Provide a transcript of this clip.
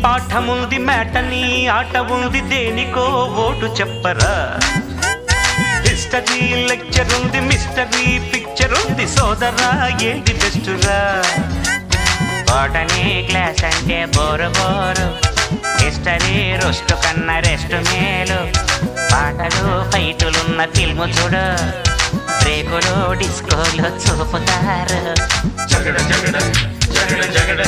పాఠముంది matinee ఆట ఉంది దేనికో ఓటు చెప్పరా హిస్టరీ లెక్చర్ ఉంది మిస్టరీ పిక్చర్ ఉంది సోదరా ఏది బెస్టురా బాటనీ క్లాస్ అంటే బోరు బోరు హిస్టరీ రోస్ట్ కన్నా రెస్ట్ మేలు పాటలు ఫైటులున్న ఫిల్ము చూడు బ్రేకులు డిస్కోలు చూపుతారు జగడ జగడ జగడ జగడ